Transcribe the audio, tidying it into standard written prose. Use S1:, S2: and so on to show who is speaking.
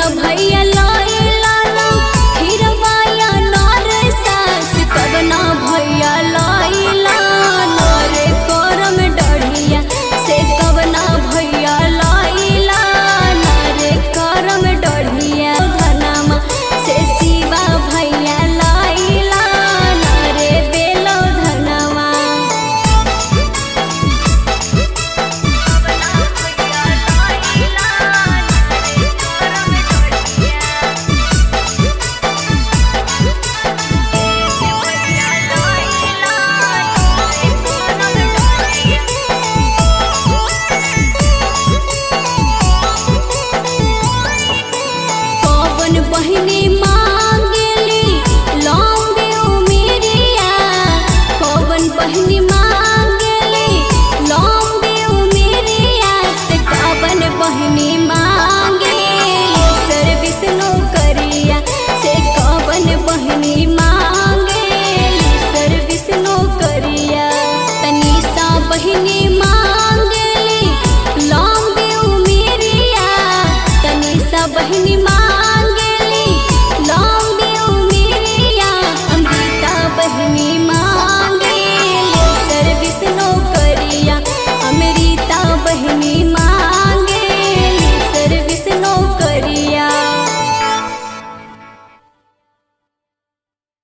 S1: कवन भैया लइला ना खीरवाया नर सास कवना भैया लइला नर करम डढ़िया से कवना भैया लइला नर करम डढ़िया धनमा से शिवा भैया लइला नर बेलो धनमा बहिनी मांगेली लंबी उमेरिया कवन बहिनी मांगेली लंबी उमेरिया से कवन बहिनी मांगेली सर्विस नौकरिया से कवन बहिनी मांगेली सर्विस नौकरिया तनिषा बहिनी मांगेली लंबी उमेरिया तनिषा बहिनी